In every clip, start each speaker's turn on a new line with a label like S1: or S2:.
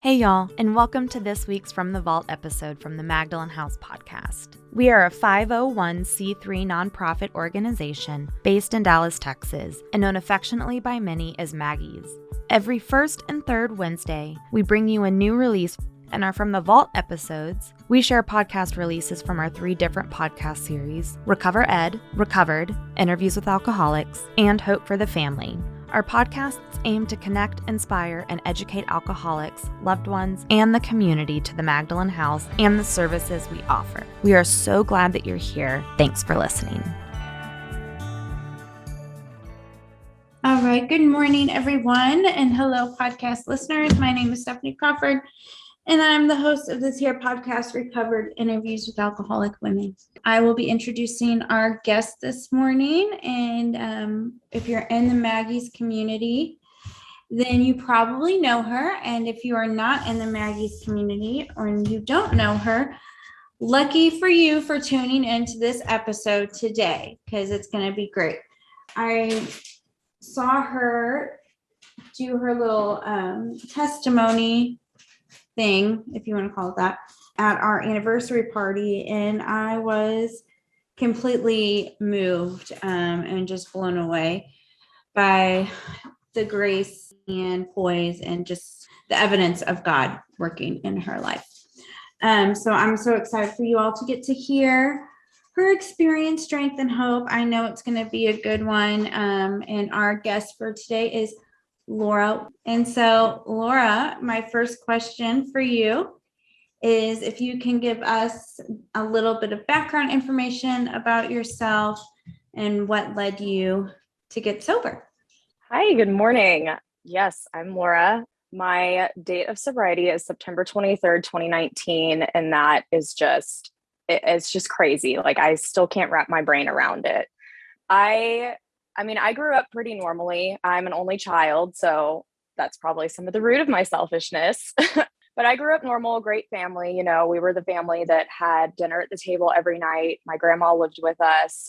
S1: Hey y'all, and welcome to this week's From the Vault episode from the Magdalen House podcast. We are a 501c3 nonprofit organization based in Dallas, Texas, and known affectionately by many as Maggies. Every first and third Wednesday, we bring you a new release, and our From the Vault episodes, we share podcast releases from our 3 different podcast series, Recover Ed, Recovered, Interviews with Alcoholics, and Hope for the Family. Our podcasts aim to connect, inspire, and educate alcoholics, loved ones, and the community to the Magdalen House and the services we offer. We are so glad that you're here. Thanks for listening.
S2: All right. Good morning, everyone, and hello, podcast listeners. My name is Stephanie Crawford, and I'm the host of this here podcast, Recovered, Interviews with Alcoholic Women. I will be introducing our guest this morning, and if you're in the Maggie's community, then you probably know her, and if you are not in the Maggie's community or you don't know her, lucky for you for tuning into this episode today, because it's going to be great. I saw her do her little testimony thing, if you want to call it that, at our anniversary party, and I was completely moved and just blown away by the grace and poise and just the evidence of God working in her life. So I'm so excited for you all to get to hear her experience, strength, and hope. I know it's going to be a good one. And our guest for today is Laura. And so, Laura, my first question for you is if you can give us a little bit of background information about yourself and what led you to get sober.
S3: Hi, good morning. Yes, I'm Laura. My date of sobriety is September 23rd, 2019, and that is it's just crazy. Like, I still can't wrap my brain around it. I grew up pretty normally. I'm an only child, so that's probably some of the root of my selfishness. But I grew up normal, great family. You know, we were the family that had dinner at the table every night. My grandma lived with us.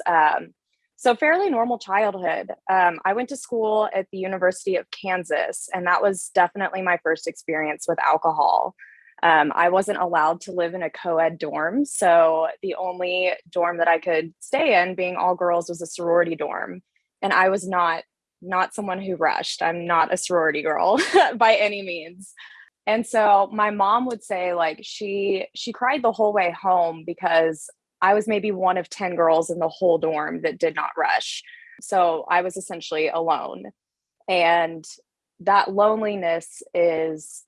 S3: So fairly normal childhood. I went to school at the University of Kansas, and that was definitely my first experience with alcohol. I wasn't allowed to live in a co-ed dorm. So the only dorm that I could stay in, being all girls, was a sorority dorm. And I was not someone who rushed. I'm not a sorority girl by any means. And so my mom would say, like, she cried the whole way home because I was maybe one of 10 girls in the whole dorm that did not rush. So I was essentially alone. And that loneliness is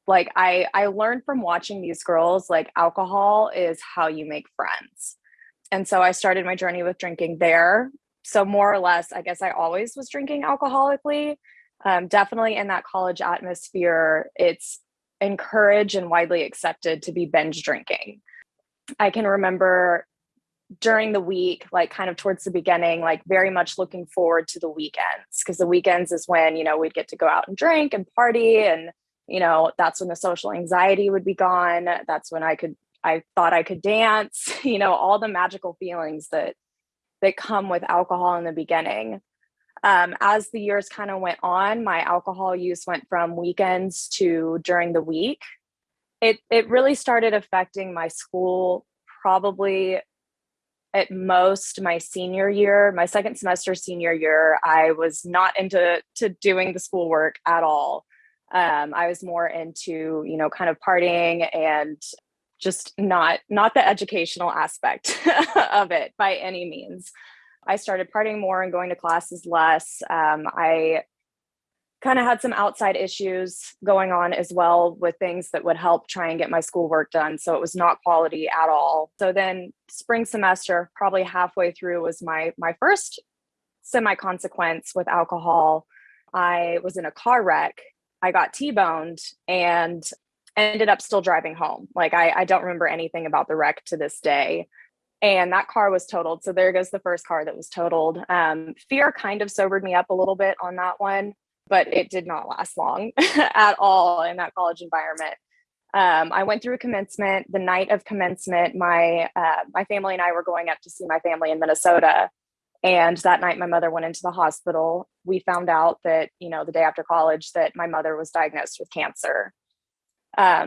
S3: like, I learned from watching these girls, like, alcohol is how you make friends. And so I started my journey with drinking there. So more or less, I guess I always was drinking alcoholically. Definitely in that college atmosphere, it's encouraged and widely accepted to be binge drinking. I can remember during the week, like kind of towards the beginning, like very much looking forward to the weekends, because the weekends is when, you know, we'd get to go out and drink and party. And, you know, that's when the social anxiety would be gone. That's when I thought I could dance, you know, all the magical feelings that come with alcohol in the beginning. As the years kind of went on, my alcohol use went from weekends to during the week. It really started affecting my school probably at most my senior year, my second semester senior year. I was not into doing the schoolwork at all. I was more into, you know, kind of partying and just not the educational aspect of it by any means. I started partying more and going to classes less. I kind of had some outside issues going on as well with things that would help try and get my schoolwork done. So it was not quality at all. So then spring semester, probably halfway through, was my first semi-consequence with alcohol. I was in a car wreck. I got T-boned and ended up still driving home. Like, I don't remember anything about the wreck to this day. And that car was totaled. So there goes the first car that was totaled. Fear kind of sobered me up a little bit on that one, but it did not last long at all in that college environment. I went through commencement. The night of commencement, my family and I were going up to see my family in Minnesota. And that night, my mother went into the hospital. We found out that, you know, the day after college, that my mother was diagnosed with cancer.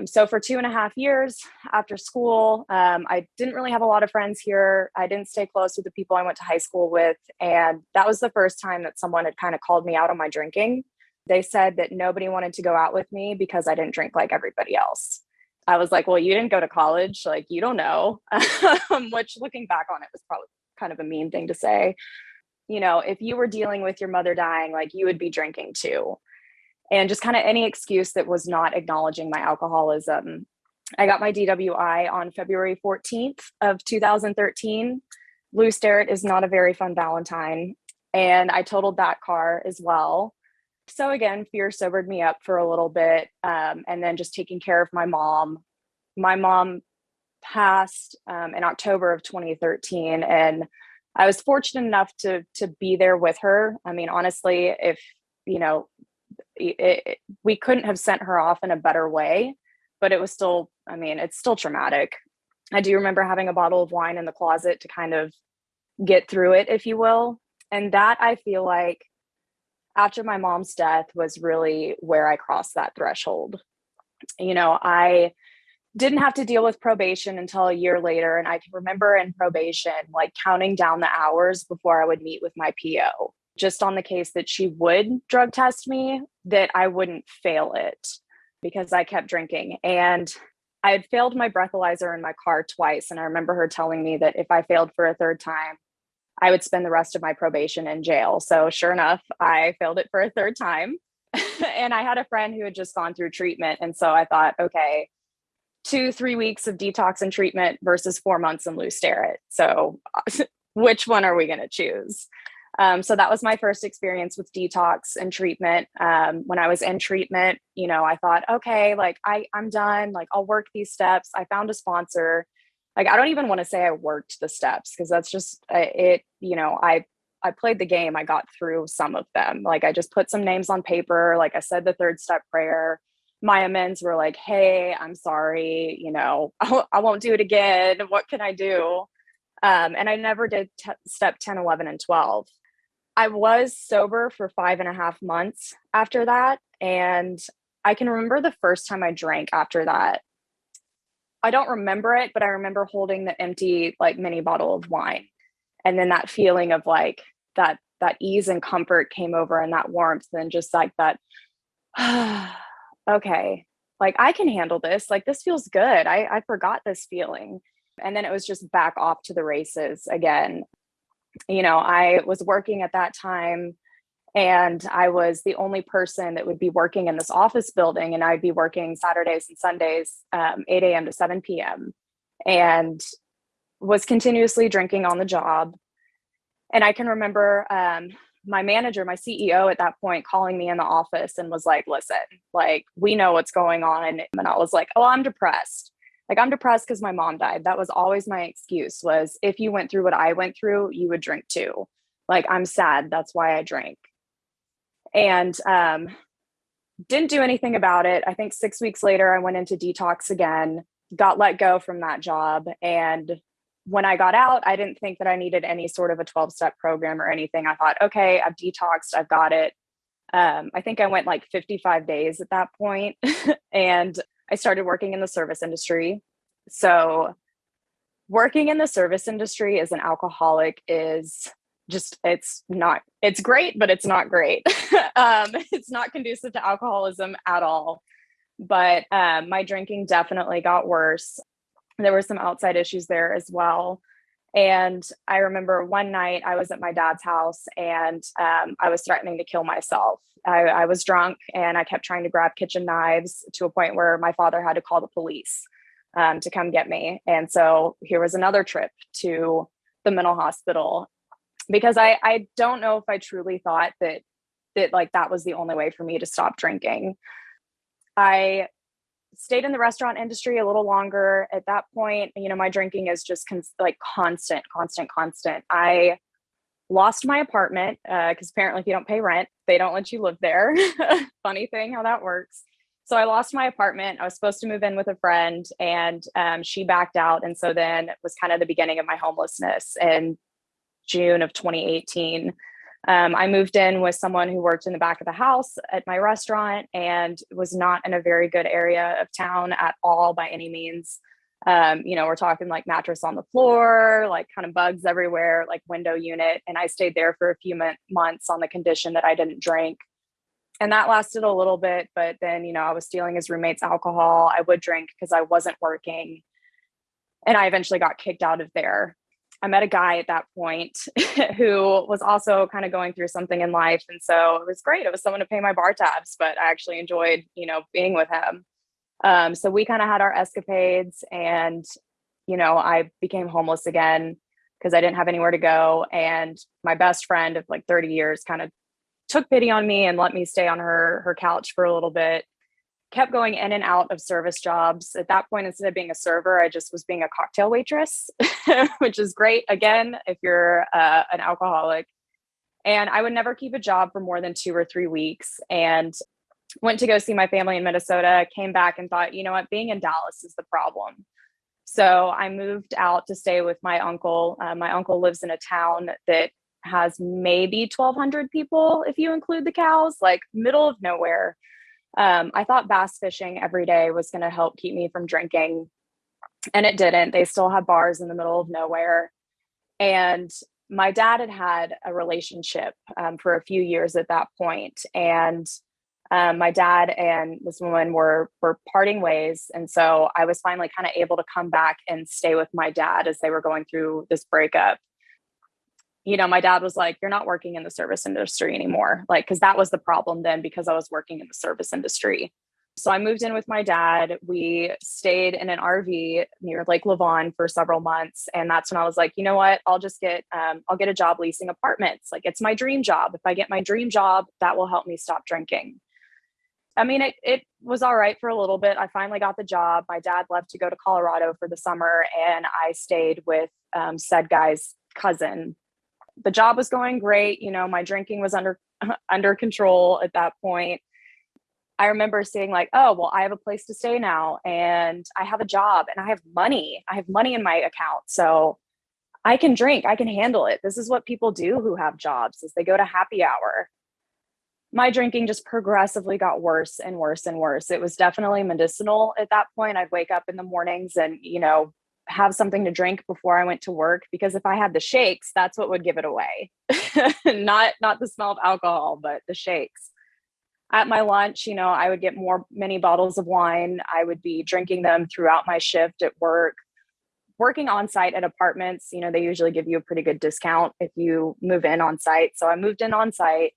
S3: So for 2.5 years after school, I didn't really have a lot of friends here. I didn't stay close with the people I went to high school with. And that was the first time that someone had kind of called me out on my drinking. They said that nobody wanted to go out with me because I didn't drink like everybody else. I was like, well, you didn't go to college. Like, you don't know, which looking back on it was probably kind of a mean thing to say. If you were dealing with your mother dying, like, you would be drinking too. And just kind of any excuse that was not acknowledging my alcoholism. I got my DWI on February 14th of 2013. Lou Sterrett is not a very fun Valentine. And I totaled that car as well. So again, fear sobered me up for a little bit. And then just taking care of my mom. My mom passed in October of 2013. And I was fortunate enough to be there with her. I mean, honestly, if, we couldn't have sent her off in a better way, but it was still, it's still traumatic. I do remember having a bottle of wine in the closet to kind of get through it, if you will. And that, I feel like, after my mom's death was really where I crossed that threshold. I didn't have to deal with probation until a year later. And I can remember in probation, like, counting down the hours before I would meet with my PO, just on the case that she would drug test me, that I wouldn't fail it because I kept drinking. And I had failed my breathalyzer in my car twice. And I remember her telling me that if I failed for a third time, I would spend the rest of my probation in jail. So sure enough, I failed it for a third time. And I had a friend who had just gone through treatment. And so I thought, okay, 2-3 weeks of detox and treatment versus 4 months in Lou Sterrett. So which one are we going to choose? So that was my first experience with detox and treatment. When I was in treatment, I thought, okay, like, I'm done. Like, I'll work these steps. I found a sponsor. Like, I don't even want to say I worked the steps, because that's just it. I played the game. I got through some of them. Like, I just put some names on paper. Like, I said the third step prayer. My amends were like, hey, I'm sorry. I won't do it again. What can I do? And I never did step 10, 11, and 12. I was sober for 5.5 months after that. And I can remember the first time I drank after that. I don't remember it, but I remember holding the empty, like, mini bottle of wine. And then that feeling of like that ease and comfort came over, and that warmth, and just like that, okay, like, I can handle this. Like, this feels good. I forgot this feeling. And then it was just back off to the races again. I was working at that time, and I was the only person that would be working in this office building, and I'd be working Saturdays and Sundays, 8 a.m. to 7 p.m. and was continuously drinking on the job. And I can remember my manager, my CEO at that point, calling me in the office and was like, listen, like, we know what's going on. And I was like, oh, I'm depressed. Like, I'm depressed because my mom died. That was always my excuse, was if you went through what I went through, you would drink too. Like, I'm sad. That's why I drank. And didn't do anything about it. I think 6 weeks later, I went into detox again, got let go from that job. And when I got out, I didn't think that I needed any sort of a 12-step program or anything. I thought, okay, I've detoxed. I've got it. I think I went like 55 days at that point. And I started working in the service industry. So working in the service industry as an alcoholic is just, it's great, but it's not great. It's not conducive to alcoholism at all. But my drinking definitely got worse. There were some outside issues there as well. And I remember one night I was at my dad's house, and I was threatening to kill myself. I was drunk, and I kept trying to grab kitchen knives, to a point where my father had to call the police to come get me. And so here was another trip to the mental hospital, because I don't know if I truly thought that like that was the only way for me to stop drinking. I stayed in the restaurant industry a little longer. At that point, my drinking is just constant. I lost my apartment because apparently if you don't pay rent, they don't let you live there. Funny thing how that works. So I lost my apartment. I was supposed to move in with a friend, and she backed out. And so then it was kind of the beginning of my homelessness in June of 2018. I moved in with someone who worked in the back of the house at my restaurant and was not in a very good area of town at all by any means. We're talking like mattress on the floor, like kind of bugs everywhere, like window unit. And I stayed there for a few months on the condition that I didn't drink. And that lasted a little bit, but then, I was stealing his roommate's alcohol. I would drink because I wasn't working. And I eventually got kicked out of there. I met a guy at that point who was also kind of going through something in life. And so it was great. It was someone to pay my bar tabs, but I actually enjoyed, being with him. So we kind of had our escapades and, I became homeless again because I didn't have anywhere to go. And my best friend of like 30 years kind of took pity on me and let me stay on her couch for a little bit. Kept going in and out of service jobs. At that point, instead of being a server, I just was being a cocktail waitress, which is great, again, if you're an alcoholic. And I would never keep a job for more than 2 or 3 weeks, and went to go see my family in Minnesota, came back and thought, you know what, being in Dallas is the problem. So I moved out to stay with my uncle. My uncle lives in a town that has maybe 1,200 people, if you include the cows, like middle of nowhere. I thought bass fishing every day was going to help keep me from drinking, and it didn't. They still had bars in the middle of nowhere. And my dad had had a relationship for a few years at that point. And my dad and this woman were parting ways. And so I was finally kind of able to come back and stay with my dad as they were going through this breakup. My dad was like, you're not working in the service industry anymore. Like, cause that was the problem then, because I was working in the service industry. So I moved in with my dad. We stayed in an RV near Lake Lavon for several months. And that's when I was like, you know what, I'll get a job leasing apartments. Like, it's my dream job. If I get my dream job, that will help me stop drinking. I mean, it was all right for a little bit. I finally got the job. My dad left to go to Colorado for the summer, and I stayed with said guy's cousin. The job was going great. My drinking was under control at that point. I remember seeing like, oh, well, I have a place to stay now, and I have a job, and I have money. I have money in my account. So I can drink. I can handle it. This is what people do who have jobs, is they go to happy hour. My drinking just progressively got worse and worse and worse. It was definitely medicinal at that point. I'd wake up in the mornings and, have something to drink before I went to work, because if I had the shakes, that's what would give it away. not the smell of alcohol, but the shakes. At my lunch, I would get many bottles of wine. I would be drinking them throughout my shift at work. Working on site at apartments, they usually give you a pretty good discount if you move in on site. So I moved in on site.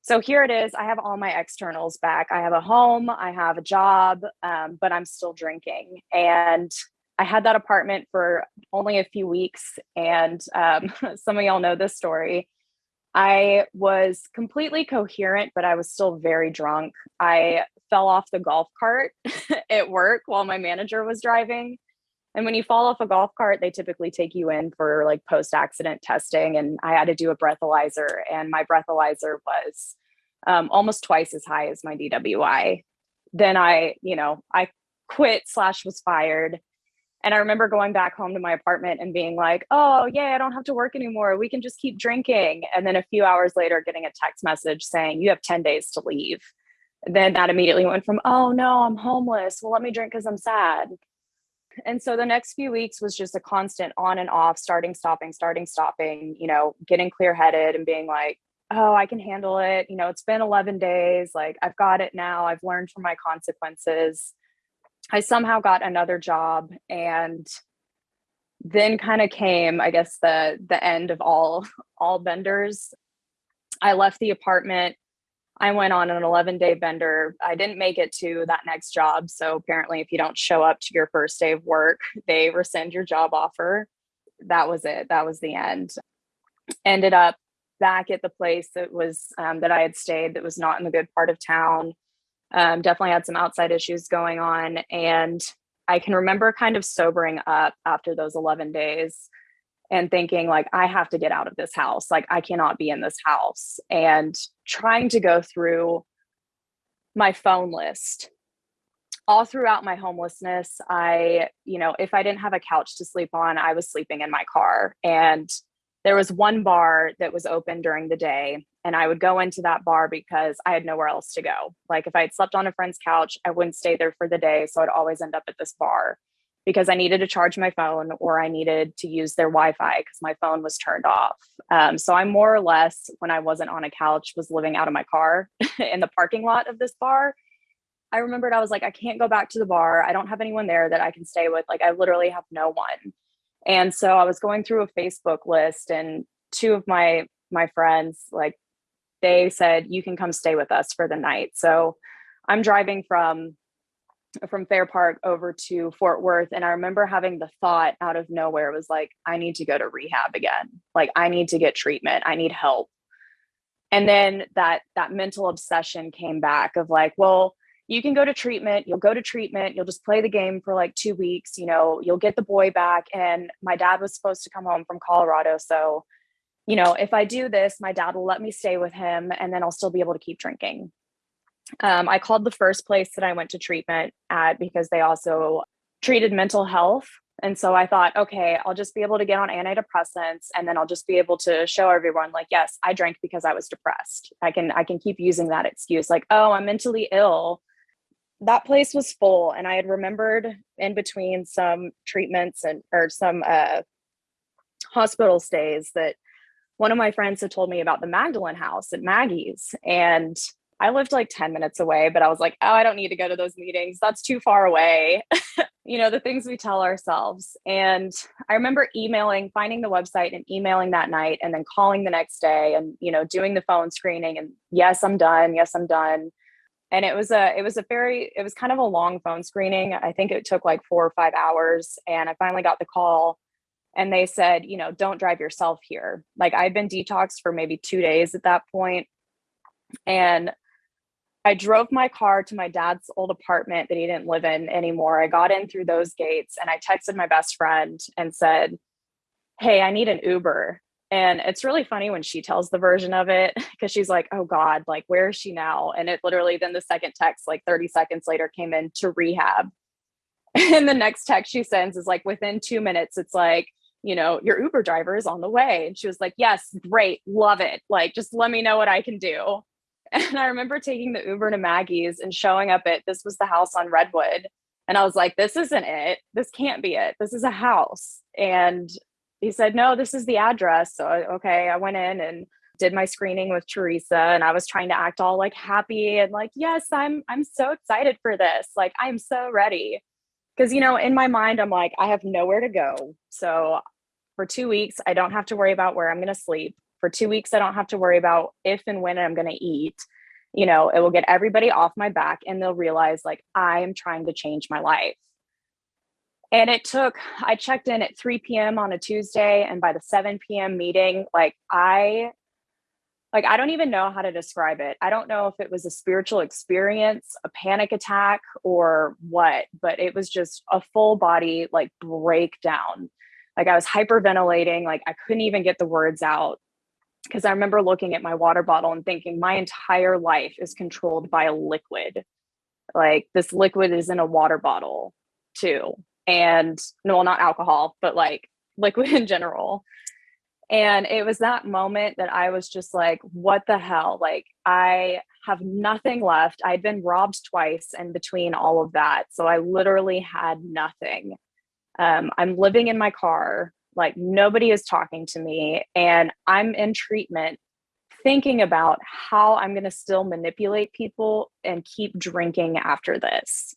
S3: So here it is. I have all my externals back. I have a home, I have a job, but I'm still drinking. And I had that apartment for only a few weeks. And some of y'all know this story. I was completely coherent, but I was still very drunk. I fell off the golf cart at work while my manager was driving. And when you fall off a golf cart, they typically take you in for like post-accident testing. And I had to do a breathalyzer, and my breathalyzer was almost twice as high as my DWI. Then I quit / was fired. And I remember going back home to my apartment and being like, oh, yeah, I don't have to work anymore. We can just keep drinking. And then a few hours later, getting a text message saying, you have 10 days to leave. And then that immediately went from, oh, no, I'm homeless. Well, let me drink because I'm sad. And so the next few weeks was just a constant on and off, starting, stopping, getting clear headed and being like, oh, I can handle it. It's been 11 days. Like, I've got it now. I've learned from my consequences. I somehow got another job, and then kind of came, I guess, the end of all benders. I left the apartment. I went on an 11-day bender. I didn't make it to that next job. So apparently, if you don't show up to your first day of work, they rescind your job offer. That was it. That was the end. Ended up back at the place that was that I had stayed, that was not in the good part of town. Definitely had some outside issues going on. And I can remember kind of sobering up after those 11 days and thinking like, I have to get out of this house. Like, I cannot be in this house. And trying to go through my phone list all throughout my homelessness. If I didn't have a couch to sleep on, I was sleeping in my car. And there was one bar that was open during the day, and I would go into that bar because I had nowhere else to go. Like if I had slept on a friend's couch, I wouldn't stay there for the day. So I'd always end up at this bar because I needed to charge my phone or I needed to use their Wi-Fi because my phone was turned off. So I more or less, when I wasn't on a couch, was living out of my car in the parking lot of this bar. I remembered I was like, I can't go back to the bar. I don't have anyone there that I can stay with. Like I literally have no one. And so I was going through a Facebook list, and two of my friends, like they said, you can come stay with us for the night. So I'm driving from Fair Park over to Fort Worth. And I remember having the thought out of nowhere, was like, I need to go to rehab again. Like I need to get treatment. I need help. And then that mental obsession came back of like, well, you can go to treatment, you'll go to treatment, you'll just play the game for like 2 weeks, you know, you'll get the boy back. And my dad was supposed to come home from Colorado. So, you know, if I do this, my dad will let me stay with him and then I'll still be able to keep drinking. I called the first place that I went to treatment at because they also treated mental health. And so I thought, okay, I'll just be able to get on antidepressants and then I'll just be able to show everyone like, yes, I drank because I was depressed. I can keep using that excuse like, oh, I'm mentally ill. That place was full. And I had remembered in between some treatments or some hospital stays that one of my friends had told me about the Magdalen House at Maggie's. And I lived like 10 minutes away, but I was like, oh, I don't need to go to those meetings. That's too far away. You know, the things we tell ourselves. And I remember finding the website and emailing that night and then calling the next day and, you know, doing the phone screening and yes, I'm done. Yes, I'm done. And it was kind of a long phone screening. I think it took like 4 or 5 hours. And I finally got the call and they said, you know, don't drive yourself here. Like I'd been detoxed for maybe 2 days at that point. And I drove my car to my dad's old apartment that he didn't live in anymore. I got in through those gates and I texted my best friend and said, hey, I need an Uber. And it's really funny when she tells the version of it because she's like, oh God, like, where is she now? And it literally, then the second text, like 30 seconds later, came in to rehab. And the next text she sends is like, within 2 minutes, it's like, you know, your Uber driver is on the way. And she was like, yes, great. Love it. Like, just let me know what I can do. And I remember taking the Uber to Maggie's and showing up this was the house on Redwood. And I was like, this isn't it. This can't be it. This is a house. And he said, no, this is the address. So, okay, I went in and did my screening with Teresa and I was trying to act all like happy and like, yes, I'm so excited for this. Like, I'm so ready. Because, you know, in my mind, I'm like, I have nowhere to go. So for 2 weeks, I don't have to worry about where I'm going to sleep. For 2 weeks, I don't have to worry about if and when I'm going to eat. You know, it will get everybody off my back and they'll realize like, I am trying to change my life. And I checked in at 3 p.m. on a Tuesday. And by the 7 p.m. meeting, I don't even know how to describe it. I don't know if it was a spiritual experience, a panic attack or what, but it was just a full body like breakdown. Like I was hyperventilating, like I couldn't even get the words out. Because I remember looking at my water bottle and thinking my entire life is controlled by a liquid. Like this liquid is in a water bottle too. And no, not alcohol, but like liquid in general. And it was that moment that I was just like, what the hell? Like I have nothing left. I'd been robbed twice in between all of that. So I literally had nothing. I'm living in my car. Like nobody is talking to me and I'm in treatment thinking about how I'm going to still manipulate people and keep drinking after this.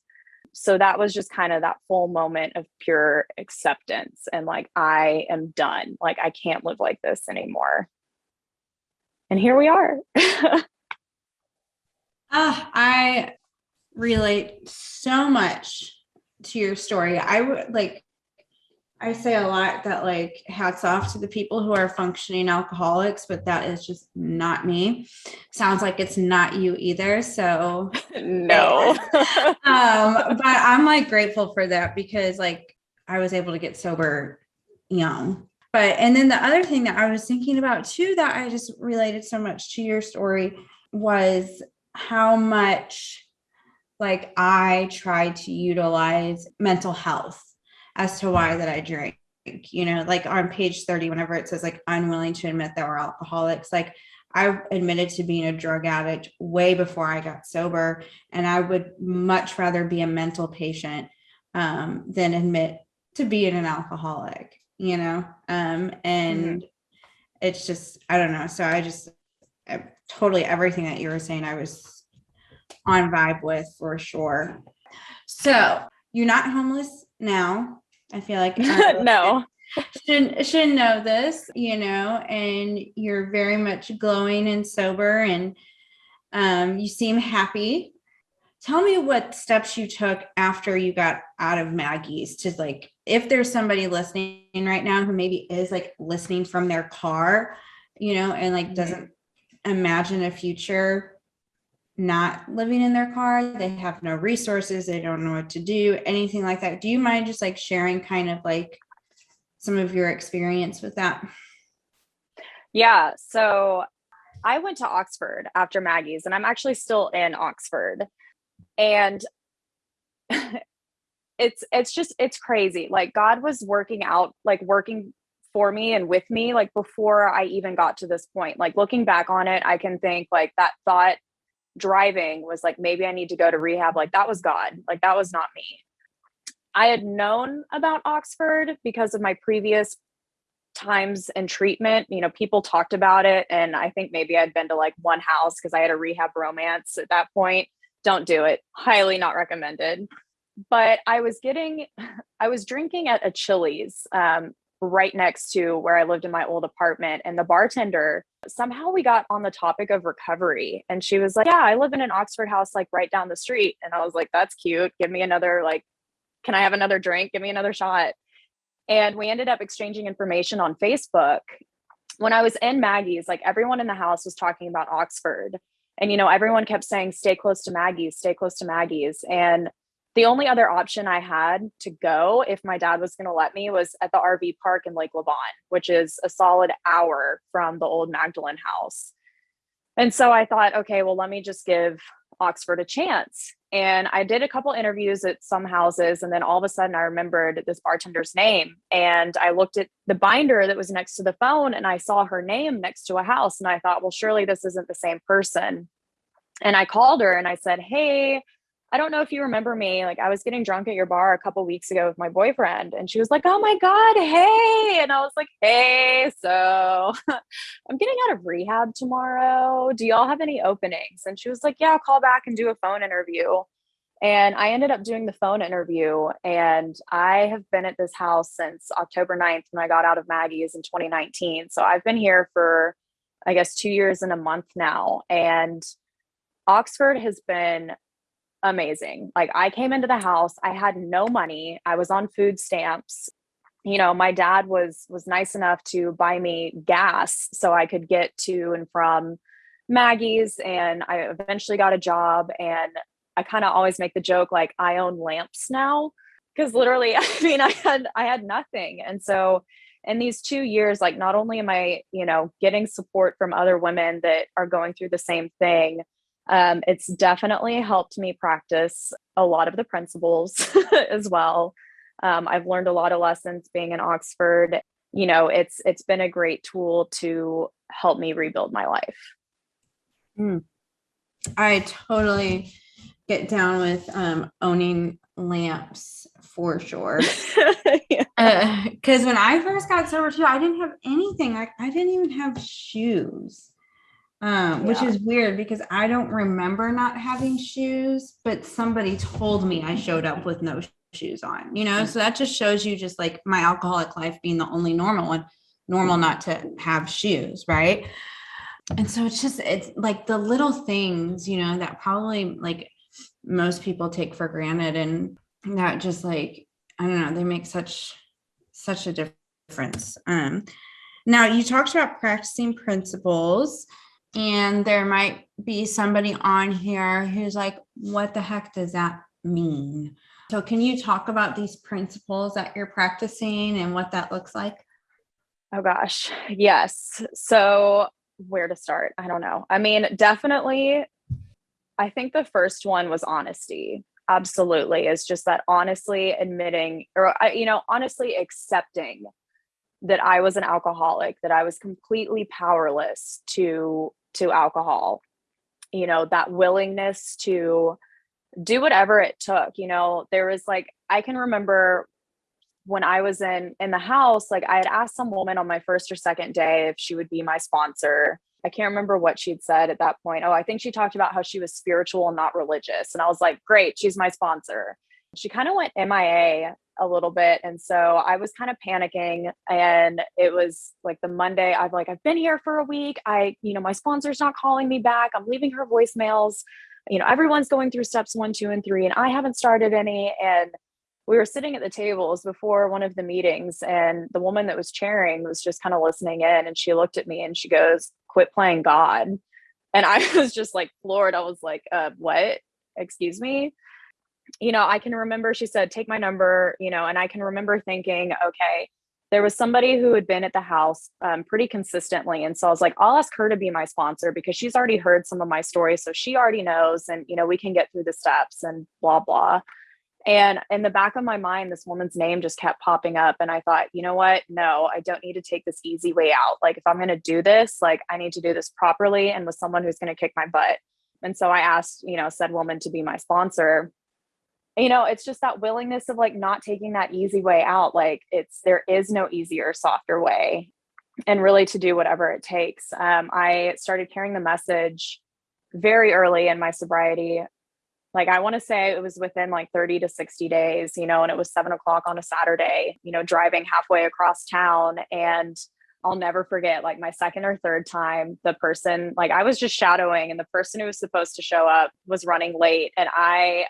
S3: So that was just kind of that full moment of pure acceptance and like, I am done. Like, I can't live like this anymore. And here we are.
S2: I relate so much to your story. I say a lot that like hats off to the people who are functioning alcoholics, but that is just not me. Sounds like it's not you either. So
S3: no.
S2: But I'm like grateful for that because like I was able to get sober young. And then the other thing that I was thinking about too, that I just related so much to your story was how much like I tried to utilize mental health as to why that I drank. like on page 30, whenever it says like unwilling to admit that we're alcoholics, like I admitted to being a drug addict way before I got sober. And I would much rather be a mental patient than admit to being an alcoholic, and it's just, I don't know. So totally everything that you were saying, I was on vibe with for sure. So you're not homeless now. I feel like
S3: No.
S2: should know this, and you're very much glowing and sober, and you seem happy. Tell me what steps you took after you got out of Maggie's to, like, if there's somebody listening right now who maybe is like listening from their car, and like doesn't imagine a future not living in their car. They have no resources. They don't know what to do, anything like that. Do you mind just like sharing kind of like some of your experience with that?
S3: Yeah. So I went to Oxford after Maggie's, and I'm actually still in Oxford. And it's crazy. Like God was working for me and with me, like before I even got to this point. Like looking back on it, I can think like that thought driving was like, maybe I need to go to rehab. Like that was God. Like that was not me. I had known about Oxford because of my previous times in treatment. People talked about it, and I think maybe I'd been to like one house because I had a rehab romance at that point. Don't do it. Highly not recommended. But I was drinking at a Chili's right next to where I lived in my old apartment. And the bartender, somehow we got on the topic of recovery. And she was like, yeah, I live in an Oxford house, like right down the street. And I was like, that's cute. Give me another, like, can I have another drink? Give me another shot. And we ended up exchanging information on Facebook. When I was in Maggie's, like everyone in the house was talking about Oxford. And, everyone kept saying, stay close to Maggie's, stay close to Maggie's. And the only other option I had to go, if my dad was going to let me, was at the RV park in Lake Lavon, which is a solid hour from the old Magdalen House. And so I thought, okay, well, let me just give Oxford a chance. And I did a couple interviews at some houses. And then all of a sudden I remembered this bartender's name. And I looked at the binder that was next to the phone, and I saw her name next to a house. And I thought, well, surely this isn't the same person. And I called her and I said, hey, I don't know if you remember me. Like I was getting drunk at your bar a couple weeks ago with my boyfriend. And she was like, oh my God, hey. And I was like, hey, so I'm getting out of rehab tomorrow. Do y'all have any openings? And she was like, yeah, I'll call back and do a phone interview. And I ended up doing the phone interview. And I have been at this house since October 9th when I got out of Maggie's in 2019. So I've been here for, I guess, 2 years and a month now. And Oxford has been amazing. Like I came into the house, I had no money. I was on food stamps. My dad was nice enough to buy me gas so I could get to and from Maggie's. And I eventually got a job, and I kind of always make the joke, like I own lamps now, because literally, I had nothing. And so in these 2 years, like not only am I, getting support from other women that are going through the same thing, it's definitely helped me practice a lot of the principles as well. I've learned a lot of lessons being in Oxford. It's been a great tool to help me rebuild my life.
S2: I totally get down with owning lamps for sure. Because when I first got sober too, I didn't have anything. I didn't even have shoes. Which is weird because I don't remember not having shoes, but somebody told me I showed up with no shoes on, so that just shows you just like my alcoholic life being the only normal not to have shoes. Right. And so it's like the little things, that probably like most people take for granted, and that just like, I don't know, they make such a difference. Now you talked about practicing principles. And there might be somebody on here who's like, what the heck does that mean? So can you talk about these principles that you're practicing and what that looks like?
S3: Oh gosh. Yes. So where to start? I don't know. I mean, definitely, I think the first one was honesty. Absolutely. It's just that honestly admitting, or, honestly accepting that I was an alcoholic, that I was completely powerless to alcohol. You know, that willingness to do whatever it took. You know, there was like, I can remember when I was in the house, like I had asked some woman on my first or second day if she would be my sponsor. I can't remember what she'd said at that point. Oh, I think she talked about how she was spiritual and not religious. And I was like, great, she's my sponsor. She kind of went MIA a little bit. And so I was kind of panicking, and it was like the Monday, I've been here for a week. My sponsor's not calling me back. I'm leaving her voicemails. You know, everyone's going through steps 1, 2, and 3, and I haven't started any. And we were sitting at the tables before one of the meetings, and the woman that was chairing was just kind of listening in, and she looked at me and she goes, "Quit playing God." And I was just like floored. I was like, what? Excuse me? You know, I can remember she said, "Take my number," you know, and I can remember thinking, okay, there was somebody who had been at the house pretty consistently. And so I was like, I'll ask her to be my sponsor because she's already heard some of my stories. So she already knows, and, you know, we can get through the steps and blah, blah. And in the back of my mind, this woman's name just kept popping up. And I thought, you know what? No, I don't need to take this easy way out. Like, if I'm going to do this, like, I need to do this properly and with someone who's going to kick my butt. And so I asked, you know, said woman to be my sponsor. You know, it's just that willingness of like not taking that easy way out. Like, there is no easier, softer way, and really to do whatever it takes. I started carrying the message very early in my sobriety. Like, I want to say it was within like 30 to 60 days, you know, and it was 7:00 on a Saturday, you know, driving halfway across town. And I'll never forget, like, my second or third time, the person, like, I was just shadowing, and the person who was supposed to show up was running late. And I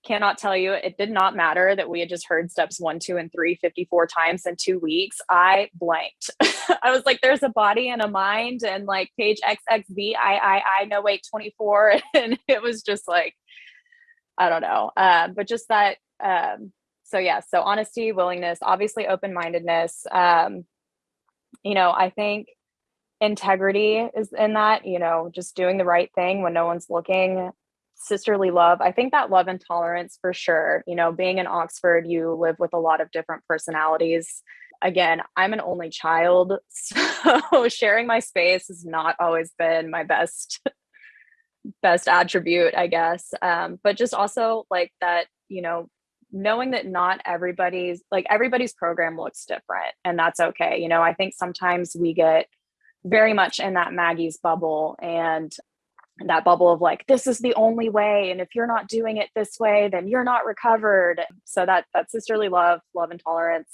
S3: cannot tell you, it did not matter that we had just heard steps 1, 2, and 3 54 times in 2 weeks. I blanked. I was like, there's a body and a mind, and like page XXV, no, wait, 24. And it was just like, I don't know. But just that, so honesty, willingness, obviously open-mindedness. You know, I think integrity is in that, you know, just doing the right thing when no one's looking. Sisterly love. I think that love and tolerance for sure. You know, being in Oxford, you live with a lot of different personalities. Again, I'm an only child, so sharing my space has not always been my best attribute, I guess. But just also like that, you know, knowing that not everybody's program looks different, and that's okay. You know, I think sometimes we get very much in that Maggie's bubble, and that bubble of like, this is the only way, and if you're not doing it this way, then you're not recovered. So that sisterly love and tolerance.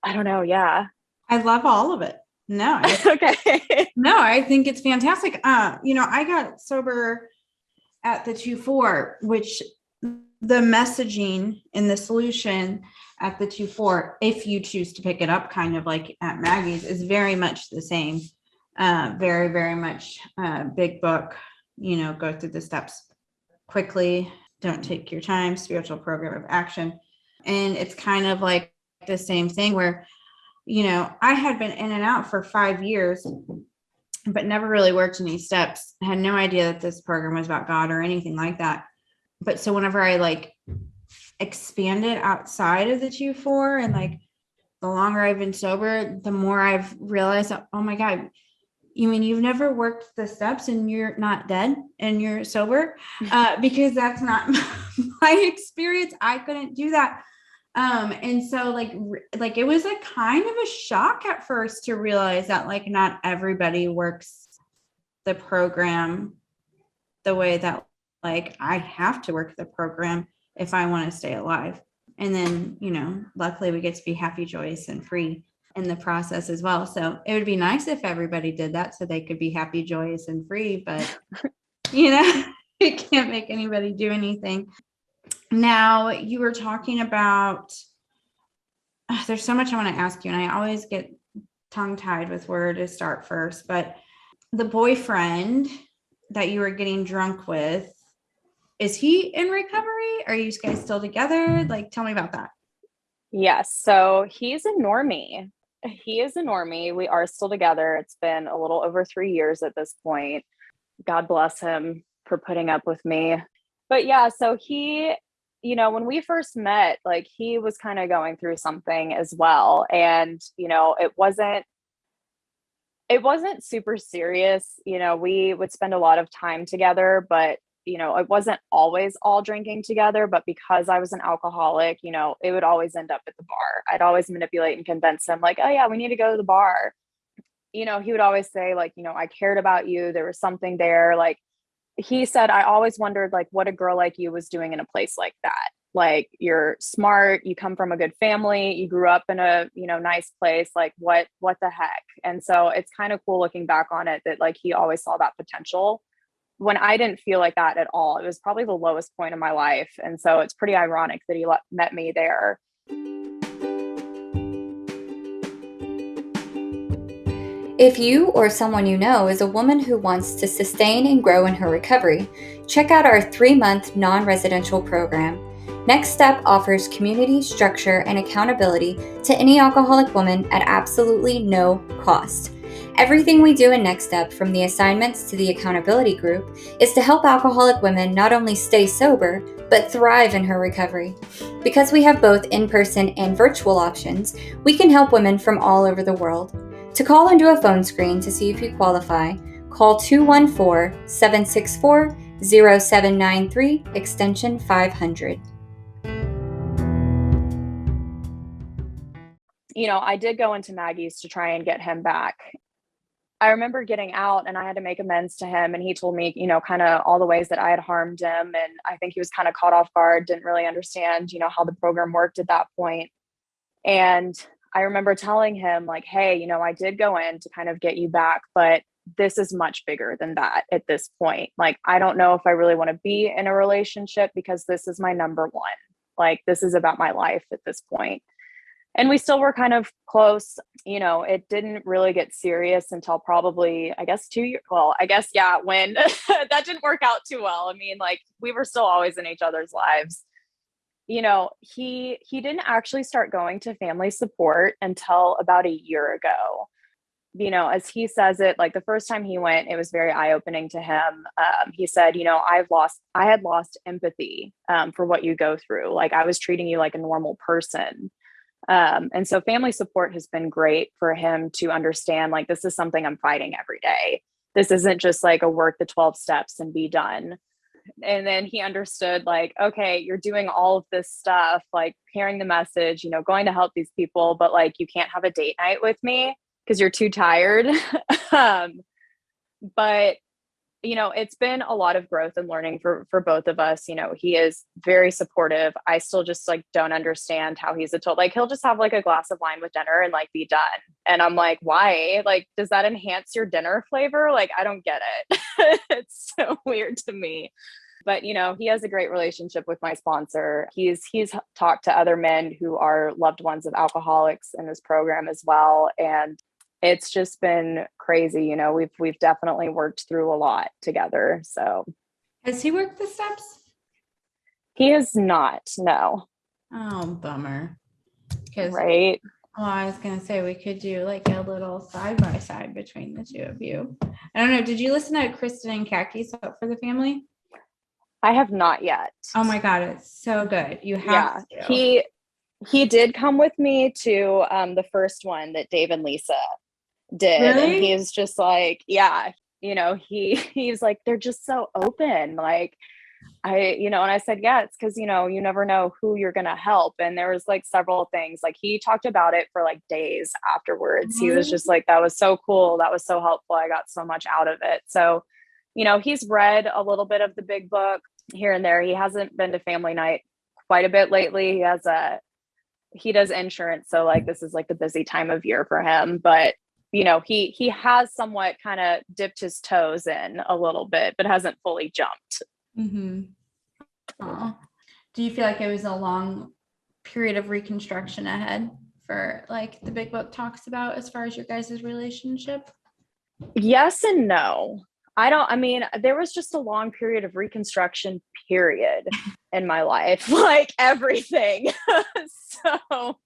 S3: I don't know. Yeah.
S2: I love all of it. No.
S3: Okay.
S2: No, I think it's fantastic. You know, I got sober at the 2-4, which the messaging and the solution at the 2-4, if you choose to pick it up, kind of like at Maggie's, is very much the same. Very, very much big book, you know, go through the steps quickly, don't take your time, spiritual program of action. And it's kind of like the same thing where, you know, I had been in and out for 5 years, but never really worked any steps. I had no idea that this program was about God or anything like that. But so whenever I like expanded outside of the 2-4, and like the longer I've been sober, the more I've realized that, oh my God, you mean you've never worked the steps and you're not dead and you're sober? Because that's not my experience. I couldn't do that. And so like it was a kind of a shock at first to realize that like not everybody works the program the way that like I have to work the program if I want to stay alive. And then, you know, luckily we get to be happy, joyous, and free in the process as well. So it would be nice if everybody did that so they could be happy, joyous, and free, but you know, you can't make anybody do anything. Now, you were talking about, there's so much I want to ask you, and I always get tongue-tied with where to start first, but the boyfriend that you were getting drunk with, is he in recovery? Are you guys still together? Like, tell me about that.
S3: Yes. So he's a normie. He is a normie. We are still together. It's been a little over 3 years at this point. God bless him for putting up with me. But yeah, so he when we first met, like he was kind of going through something as well. And, it wasn't super serious. We would spend a lot of time together, but, it wasn't always all drinking together. But because I was an alcoholic, it would always end up at the bar. I'd always manipulate and convince him, like, oh, yeah, we need to go to the bar. He would always say, like, I cared about you. There was something there. Like, he said, I always wondered, like, what a girl like you was doing in a place like that. Like, you're smart, you come from a good family, you grew up in a, nice place. Like, what the heck? And so it's kind of cool looking back on it that, like, he always saw that potential when I didn't feel like that at all. It was probably the lowest point of my life. And so it's pretty ironic that he met me there.
S4: If you or someone you know is a woman who wants to sustain and grow in her recovery, check out our 3-month non-residential program. Next Step offers community, structure, and accountability to any alcoholic woman at absolutely no cost. Everything we do in Next Step, from the assignments to the accountability group, is to help alcoholic women not only stay sober, but thrive in her recovery. Because we have both in-person and virtual options, we can help women from all over the world. To call and do a phone screen to see if you qualify, call 214-764-0793, extension 500.
S3: I did go into Maggie's to try and get him back. I remember getting out and I had to make amends to him. And he told me, kind of all the ways that I had harmed him. And I think he was kind of caught off guard, didn't really understand, how the program worked at that point. And I remember telling him, like, hey, I did go in to kind of get you back, but this is much bigger than that at this point. Like, I don't know if I really want to be in a relationship because this is my number one. Like, this is about my life at this point. And we still were kind of close. It didn't really get serious until probably, I guess, 2 years. Well, I guess, yeah, when that didn't work out too well. I mean, like, we were still always in each other's lives. He didn't actually start going to family support until about a year ago. As he says it, like, the first time he went, it was very eye-opening to him. He said, I had lost empathy for what you go through. Like, I was treating you like a normal person. And so family support has been great for him to understand, like, this is something I'm fighting every day. This isn't just like a work the 12 steps and be done. And then he understood, like, okay, you're doing all of this stuff, like hearing the message, going to help these people, but, like, you can't have a date night with me because you're too tired. But it's been a lot of growth and learning for both of us. He is very supportive. I still just, like, don't understand how he's like, he'll just have, like, a glass of wine with dinner and, like, be done. And I'm like, why? Like, does that enhance your dinner flavor? Like, I don't get it. It's so weird to me. But, he has a great relationship with my sponsor. He's talked to other men who are loved ones of alcoholics in this program as well. And it's just been crazy. We've definitely worked through a lot together. So
S2: Has he worked the steps?
S3: he has not. No.
S2: Oh, bummer.
S3: Right.
S2: Well, I was going to say we could do, like, a little side by side between the two of you. I don't know. Did you listen to Kristen and Kaki's Hope for the Family?
S3: I have not yet.
S2: Oh my God, it's so good. You have
S3: to. He did come with me to the first one that Dave and Lisa did.
S2: Really?
S3: And he's just like, yeah, he's like, they're just so open. Like, and I said, yeah, it's because, you never know who you're going to help. And there was, like, several things, like, he talked about it for, like, days afterwards. He was just like, that was so cool. That was so helpful. I got so much out of it. So, he's read a little bit of the big book here and there. He hasn't been to family night quite a bit lately. He does insurance. So, like, this is, like, the busy time of year for him, but he has somewhat kind of dipped his toes in a little bit, but hasn't fully jumped.
S2: Mm-hmm. Do you feel like it was a long period of reconstruction ahead for, like, the big book talks about as far as your guys' relationship?
S3: Yes and no. There was just a long period of reconstruction period in my life, like everything. So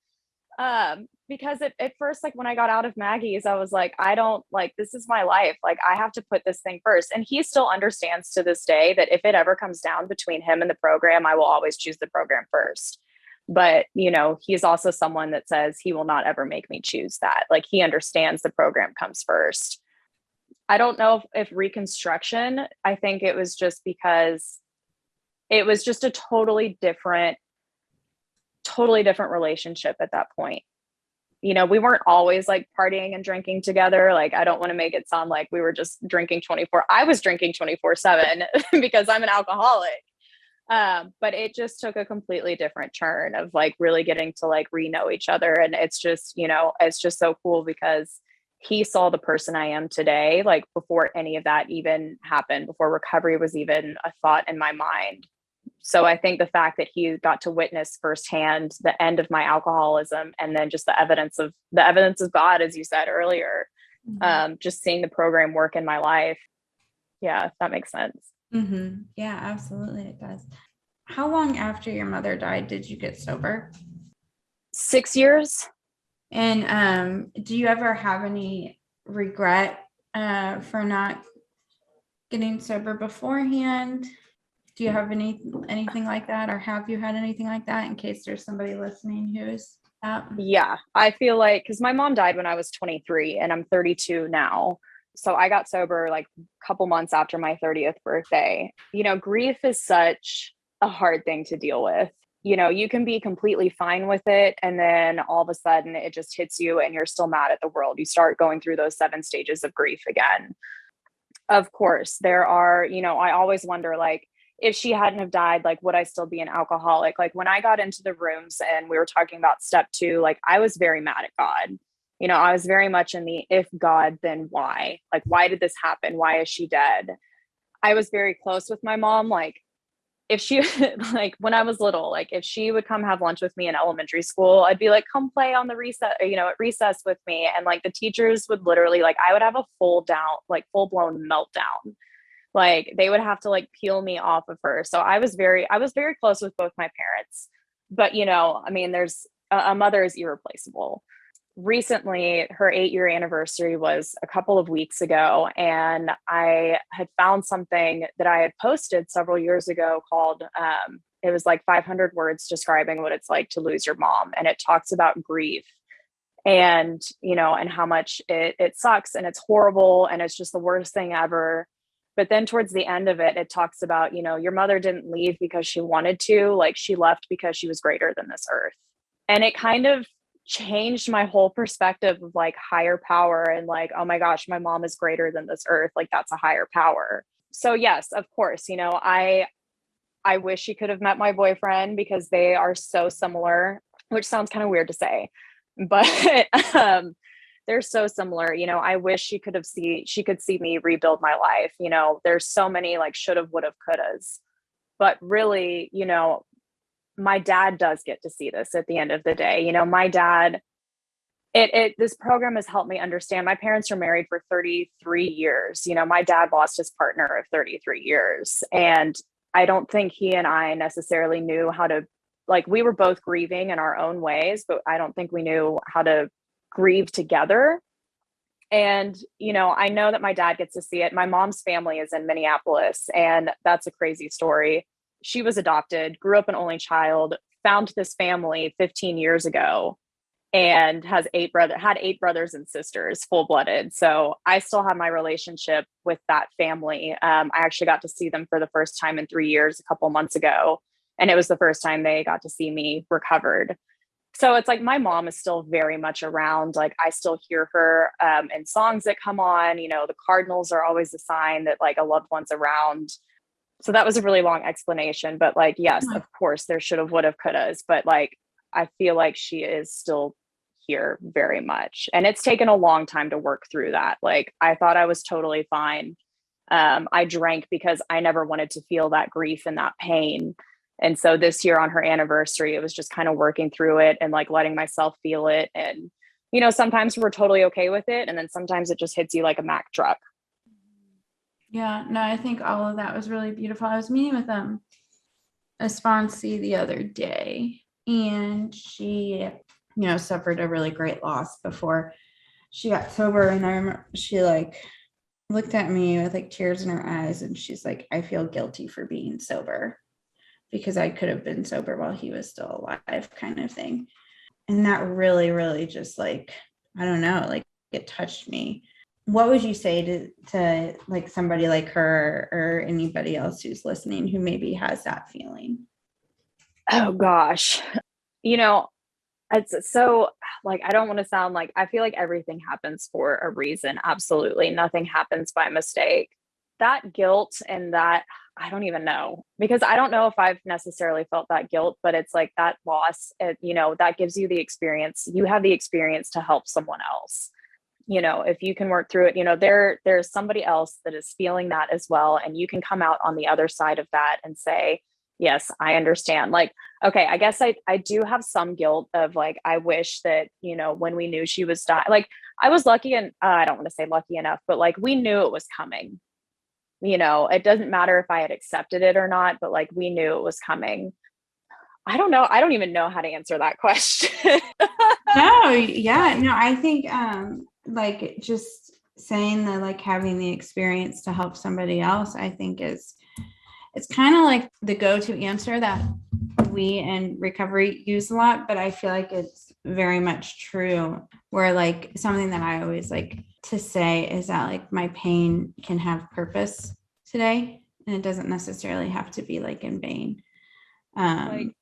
S3: Because at first, like when I got out of Maggie's, I was like, I don't like, this is my life. Like I have to put this thing first. And he still understands to this day that if it ever comes down between him and the program, I will always choose the program first. But, you know, he's also someone that says he will not ever make me choose that. Like he understands the program comes first. I don't know if reconstruction, I think it was just because it was just a totally different relationship at that point. You know, we weren't always like partying and drinking together. Like, I don't want to make it sound like we were just drinking 24. I was drinking 24/7 because I'm an alcoholic. But it just took a completely different turn of like really getting to like re-know each other. And it's just, you know, it's just so cool because he saw the person I am today, like before any of that even happened, before recovery was even a thought in my mind. So I think the fact that he got to witness firsthand the end of my alcoholism and then just the evidence of God, as you said earlier, just seeing the program work in my life. Yeah, if that makes sense.
S2: Mm-hmm. Yeah, absolutely. It does. How long after your mother died did you get sober?
S3: 6 years.
S2: And do you ever have any regret for not getting sober beforehand? Do you have anything like that, or have you had anything like that, in case there's somebody listening who's
S3: Yeah, I feel like, because my mom died when I was 23 and I'm 32 now. So I got sober like a couple months after my 30th birthday. You know, grief is such a hard thing to deal with. You know, you can be completely fine with it, and then all of a sudden it just hits you and you're still mad at the world. You start going through those 7 stages of grief again. Of course, there are, you know, I always wonder, like, if she hadn't have died, like, would I still be an alcoholic? Like when I got into the rooms and we were talking about step 2, like I was very mad at God. You know, I was very much in the, if God, then why? Like, why did this happen? Why is she dead? I was very close with my mom. Like if she, like when I was little, like if she would come have lunch with me in elementary school, I'd be like, come play on the recess, you know, at recess with me. And like the teachers would literally, like, I would have a full blown meltdown. Like they would have to like peel me off of her. So I was very close with both my parents. But, you know, I mean, there's a mother is irreplaceable. Recently, her 8-year anniversary was a couple of weeks ago, and I had found something that I had posted several years ago called, it was like 500 words describing what it's like to lose your mom. And it talks about grief and, you know, and how much it sucks and it's horrible and it's just the worst thing ever. But then towards the end of it, it talks about, you know, your mother didn't leave because she wanted to, like she left because she was greater than this earth. And it kind of changed my whole perspective of like higher power and like, oh my gosh, my mom is greater than this earth. Like that's a higher power. So yes, of course, you know, I wish she could have met my boyfriend because they are so similar, which sounds kind of weird to say, but they're so similar. You know, I wish she could see me rebuild my life. You know, there's so many like should have, would have, could has, but really, you know, my dad does get to see this at the end of the day. You know, my dad, this program has helped me understand. My parents were married for 33 years. You know, my dad lost his partner of 33 years. And I don't think he and I necessarily knew how to, like, we were both grieving in our own ways, but I don't think we knew how to grieve together. And, you know, I know that my dad gets to see it. My mom's family is in Minneapolis, and that's a crazy story. She was adopted, grew up an only child, found this family 15 years ago, and had 8 brothers and sisters, full-blooded. So I still have my relationship with that family. I actually got to see them for the first time in 3 years a couple months ago. And it was the first time they got to see me recovered. So it's like my mom is still very much around. Like I still hear her in songs that come on. You know, the cardinals are always a sign that like a loved one's around. So that was a really long explanation, but like, yes, of course there should have, would have, could have, but like, I feel like she is still here very much. And it's taken a long time to work through that. Like, I thought I was totally fine. I drank because I never wanted to feel that grief and that pain. And so this year on her anniversary, it was just kind of working through it and like letting myself feel it. And, you know, sometimes we're totally okay with it. And then sometimes it just hits you like a Mack truck.
S2: Yeah, no, I think all of that was really beautiful. I was meeting with a sponsee the other day, and she suffered a really great loss before she got sober. And I remember she like looked at me with like tears in her eyes, and she's like, I feel guilty for being sober because I could have been sober while he was still alive, kind of thing. And that really, really just like, I don't know, like it touched me. What would you say to like somebody like her or anybody else who's listening who maybe has that feeling?
S3: Oh gosh. It's so like, I don't want to sound like, I feel like everything happens for a reason. Absolutely. Nothing happens by mistake. That guilt and that, I don't even know, because I don't know if I've necessarily felt that guilt, but it's like that loss, that gives you the experience. You have the experience to help someone else. If you can work through it, there's somebody else that is feeling that as well. And you can come out on the other side of that and say, yes, I understand. Like, okay, I guess I do have some guilt of like, I wish that, when we knew she was dying, like I was lucky, and I don't want to say lucky enough, but like we knew it was coming. It doesn't matter if I had accepted it or not, but like we knew it was coming. I don't know. I don't even know how to answer that question.
S2: No, yeah, no, I think like just saying that like having the experience to help somebody else, I think it's kind of like the go-to answer that we in recovery use a lot, but I feel like it's very much true, where like something that I always like to say is that like my pain can have purpose today, and it doesn't necessarily have to be like in vain.
S3: Like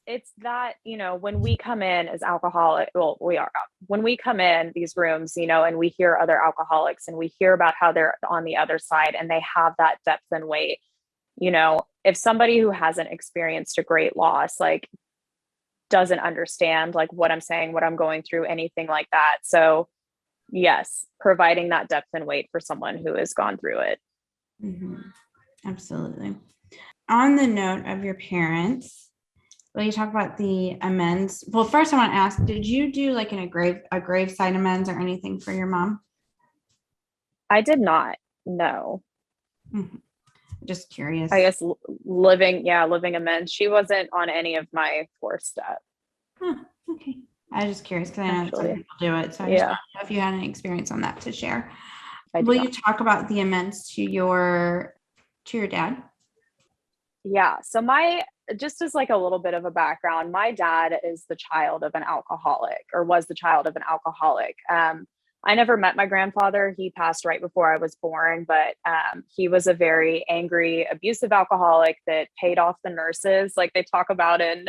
S3: it's that, when we come in as alcoholic, well, when we come in these rooms, and we hear other alcoholics and we hear about how they're on the other side and they have that depth and weight, if somebody who hasn't experienced a great loss, like doesn't understand like what I'm saying, what I'm going through, anything like that. So yes, providing that depth and weight for someone who has gone through it.
S2: Mm-hmm. Absolutely. On the note of your parents, will you talk about the amends? Well, first I want to ask, did you do like a graveside amends or anything for your mom?
S3: I did not. No.
S2: Mm-hmm. Just curious.
S3: I guess living amends. She wasn't on any of my 4 step.
S2: Huh, okay. I was just curious because I know that some people do it. So I just want to know if you had any experience on that to share. Will you talk about the amends to your dad?
S3: Yeah. So just as like a little bit of a background, my dad is the child of an alcoholic, or was the child of an alcoholic. I never met my grandfather. He passed right before I was born, but he was a very angry, abusive alcoholic that paid off the nurses, like they talk about in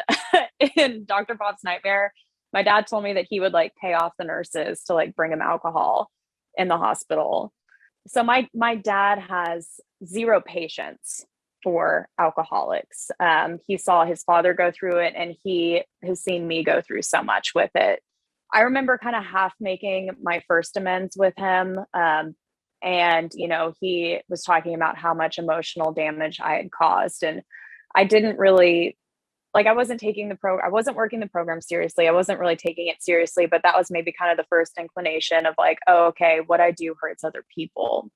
S3: in Dr. Bob's Nightmare. My dad told me that he would like pay off the nurses to like bring him alcohol in the hospital. So my dad has 0 patience for alcoholics. He saw his father go through it, and he has seen me go through so much with it. I remember kind of half making my first amends with him. And, he was talking about how much emotional damage I had caused. And I didn't really, like, I wasn't taking I wasn't working the program seriously. I wasn't really taking it seriously, but that was maybe kind of the first inclination of like, oh, okay, what I do hurts other people.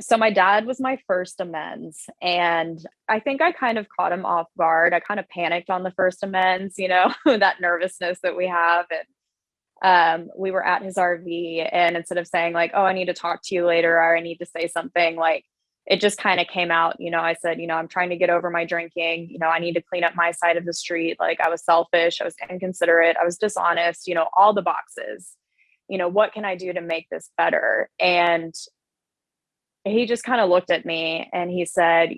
S3: So my dad was my first amends, and I think I kind of caught him off guard. I kind of panicked on the first amends, that nervousness that we have. And we were at his RV, and instead of saying like, oh, I need to talk to you later, or I need to say something, like it just kind of came out, I said, I'm trying to get over my drinking. I need to clean up my side of the street. Like I was selfish. I was inconsiderate. I was dishonest, all the boxes, what can I do to make this better? And he just kind of looked at me and he said,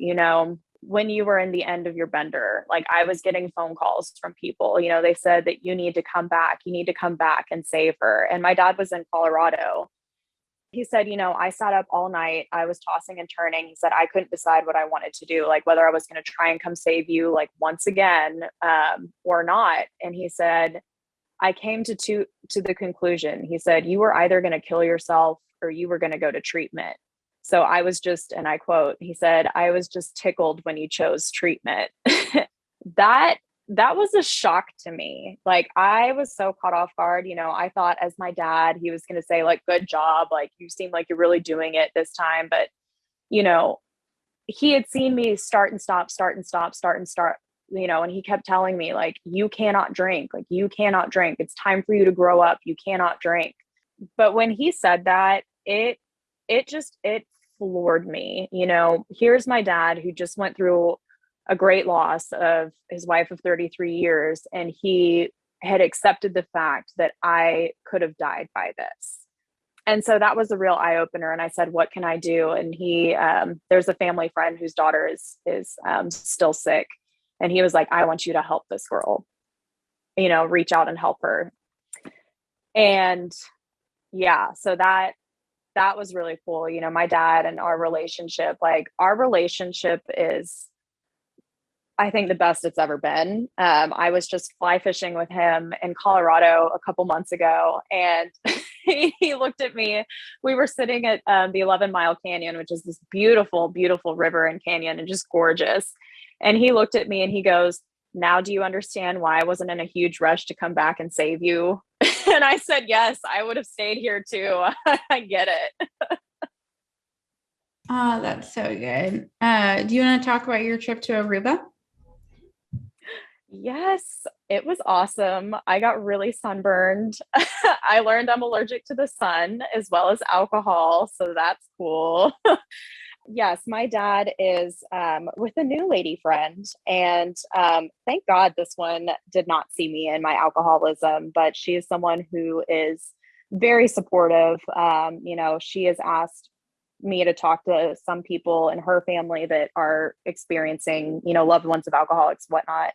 S3: when you were in the end of your bender, like I was getting phone calls from people, they said that you need to come back and save her. And my dad was in Colorado. He said, I sat up all night. I was tossing and turning. He said, I couldn't decide what I wanted to do, like whether I was going to try and come save you like once again or not. And he said, I came to the conclusion. He said, you were either going to kill yourself or you were going to go to treatment. So I was just, and I quote, he said, I was just tickled when you chose treatment. That was a shock to me. Like I was so caught off guard. I thought as my dad, he was going to say like, good job. Like you seem like you're really doing it this time. But, he had seen me start and stop, and he kept telling me like, you cannot drink, like you cannot drink. It's time for you to grow up. You cannot drink. But when he said that, it floored me. Here's my dad who just went through a great loss of his wife of 33 years. And he had accepted the fact that I could have died by this. And so that was a real eye opener. And I said, what can I do? And there's a family friend whose daughter is still sick. And he was like, I want you to help this girl, reach out and help her. And yeah, so that was really cool. My dad and our relationship is, I think, the best it's ever been. I was just fly fishing with him in Colorado a couple months ago, and he looked at me. We were sitting at the 11 Mile Canyon, which is this beautiful, beautiful river and canyon and just gorgeous. And he looked at me and he goes, now do you understand why I wasn't in a huge rush to come back and save you? And I said, yes, I would have stayed here too. I get it.
S2: Oh, that's so good. Do you want to talk about your trip to Aruba?
S3: Yes, it was awesome. I got really sunburned. I learned I'm allergic to the sun as well as alcohol, so that's cool. Yes, my dad is with a new lady friend, and thank God this one did not see me in my alcoholism, but she is someone who is very supportive. She has asked me to talk to some people in her family that are experiencing, loved ones of alcoholics, whatnot.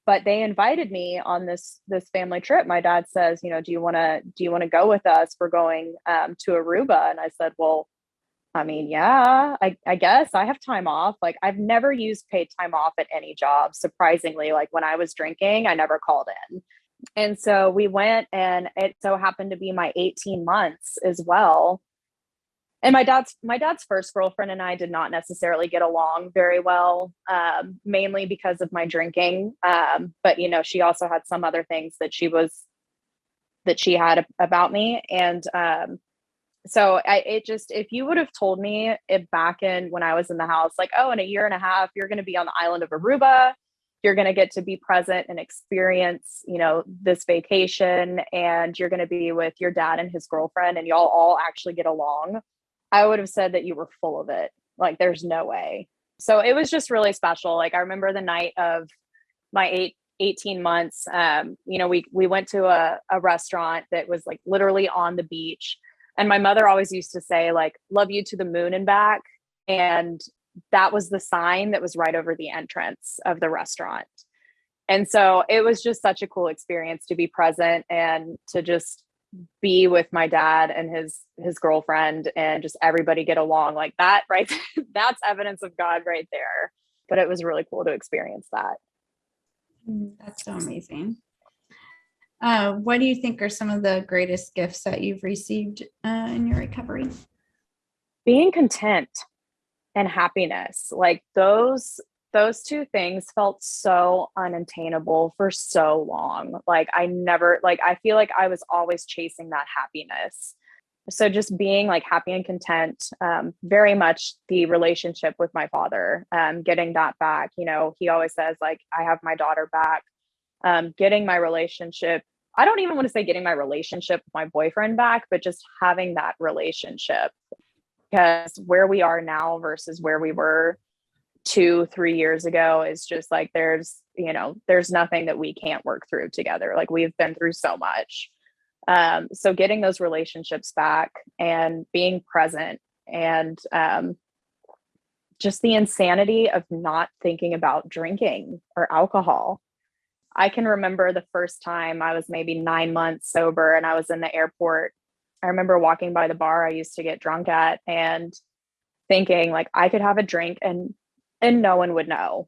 S3: But they invited me on this family trip. My dad says, do you want to go with us? We're going to Aruba. And I said, well, I mean, yeah, I guess I have time off. Like, I've never used paid time off at any job. Surprisingly, like when I was drinking, I never called in. And so we went, and it so happened to be my 18 months as well. And my dad's first girlfriend and I did not necessarily get along very well, mainly because of my drinking. But she also had some other things that she had about me. And so if you would have told me it back in when I was in the house, like, oh, in a year and a half, you're going to be on the island of Aruba, you're going to get to be present and experience, this vacation, and you're going to be with your dad and his girlfriend, and y'all all actually get along, I would have said that you were full of it. Like, there's no way. So it was just really special. Like, I remember the night of my 18 months, we went to a restaurant that was like literally on the beach. And my mother always used to say, like, love you to the moon and back. And that was the sign that was right over the entrance of the restaurant. And so it was just such a cool experience to be present and to just be with my dad and his girlfriend and just everybody get along like that, right? That's evidence of God right there. But it was really cool to experience that.
S2: That's so amazing. What do you think are some of the greatest gifts that you've received in your recovery?
S3: Being content and happiness. Like those two things felt so unattainable for so long. Like I feel like I was always chasing that happiness. So just being like happy and content, very much the relationship with my father, getting that back. He always says, like, I have my daughter back. Getting my relationship, I don't even want to say getting my relationship with my boyfriend back, but just having that relationship, because where we are now versus where we were 2-3 years ago is just like, there's nothing that we can't work through together. Like, we've been through so much. So getting those relationships back and being present and just the insanity of not thinking about drinking or alcohol. I can remember the first time I was maybe 9 months sober and I was in the airport. I remember walking by the bar I used to get drunk at and thinking like I could have a drink and no one would know.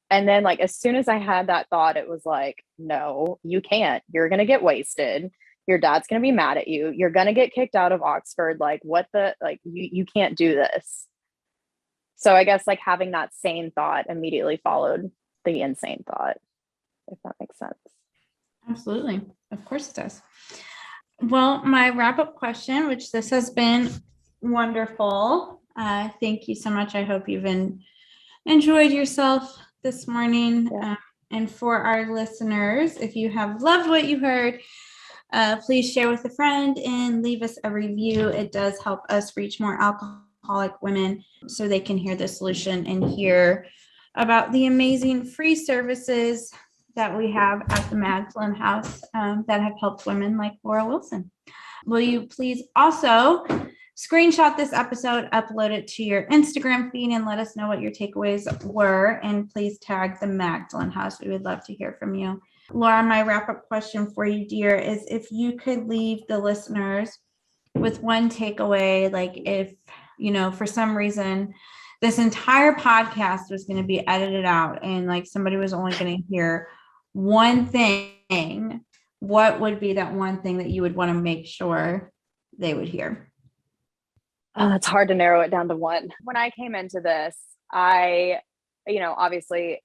S3: And then like, as soon as I had that thought, it was like, no, you can't. You're going to get wasted. Your dad's going to be mad at you. You're going to get kicked out of Oxford. Like you can't do this. So I guess like having that sane thought immediately followed the insane thought, if that makes sense.
S2: Absolutely. Of course it does. Well, my wrap-up question, which this has been wonderful. Thank you so much. I hope you've enjoyed yourself this morning.
S3: Yeah.
S2: And for our listeners, if you have loved what you heard, please share with a friend and leave us a review. It does help us reach more alcoholic women so they can hear the solution and hear about the amazing free services that we have at the Magdalen House that have helped women like Laura Wilson. Will you please also screenshot this episode, upload it to your Instagram feed, and let us know what your takeaways were. And please tag the Magdalen House. We would love to hear from you. Laura, my wrap-up question for you, dear, is if you could leave the listeners with one takeaway, like if, for some reason, this entire podcast was going to be edited out and like somebody was only going to hear one thing, what would be that one thing that you would want to make sure they would hear?
S3: It's hard to narrow it down to one. When I came into this, obviously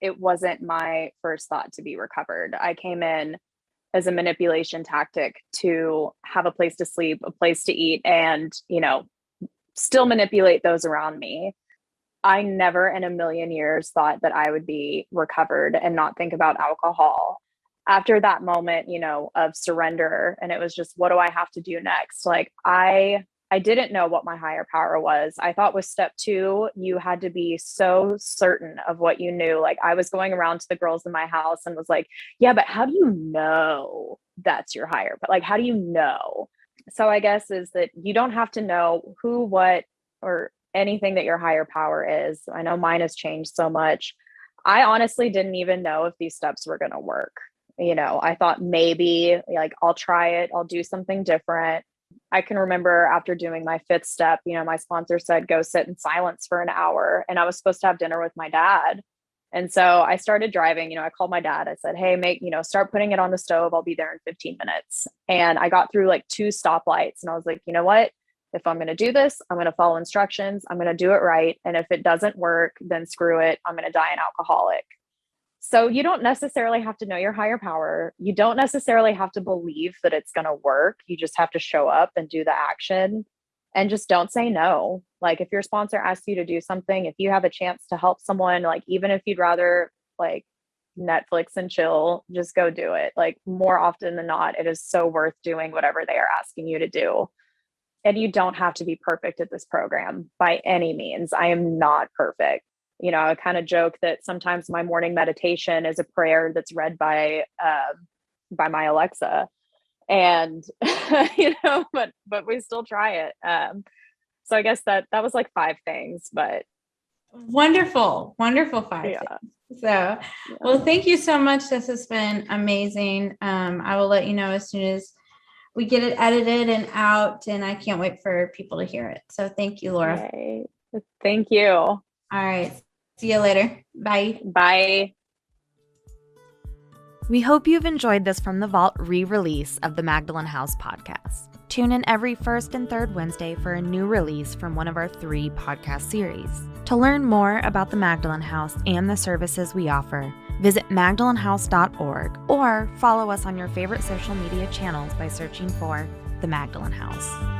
S3: it wasn't my first thought to be recovered. I came in as a manipulation tactic to have a place to sleep, a place to eat, and, still manipulate those around me. I never in a million years thought that I would be recovered and not think about alcohol. After that moment, of surrender, and it was just, what do I have to do next? Like I didn't know what my higher power was. I thought with step 2, you had to be so certain of what you knew. Like I was going around to the girls in my house and was like, yeah, but how do you know that's your higher? But like, how do you know? So I guess is that you don't have to know who, what, or anything that your higher power is. I know mine has changed so much. I honestly didn't even know if these steps were going to work. I thought maybe like, I'll try it. I'll do something different. I can remember after doing my 5th step, my sponsor said, go sit in silence for an hour. And I was supposed to have dinner with my dad. And so I started driving, I called my dad. I said, hey, start putting it on the stove. I'll be there in 15 minutes. And I got through like 2 stoplights and I was like, you know what? If I'm going to do this, I'm going to follow instructions. I'm going to do it right. And if it doesn't work, then screw it. I'm going to die an alcoholic. So you don't necessarily have to know your higher power. You don't necessarily have to believe that it's going to work. You just have to show up and do the action and just don't say no. Like if your sponsor asks you to do something, if you have a chance to help someone, like even if you'd rather like Netflix and chill, just go do it. Like more often than not, it is so worth doing whatever they are asking you to do. And you don't have to be perfect at this program by any means. I am not perfect. I kind of joke that sometimes my morning meditation is a prayer that's read by my Alexa, and but we still try it. So I guess that was like 5 things, but
S2: wonderful 5 things. So, well, thank you so much. This has been amazing. I will let you know as soon as we get it edited and out, and I can't wait for people to hear it. So thank you, Laura.
S3: Okay. Thank you.
S2: All right. See you later. Bye.
S3: Bye.
S1: We hope you've enjoyed this From the Vault re-release of the Magdalen House podcast. Tune in every first and third Wednesday for a new release from one of our 3 podcast series. To learn more about the Magdalen House and the services we offer, visit magdalenhouse.org or follow us on your favorite social media channels by searching for the Magdalen House.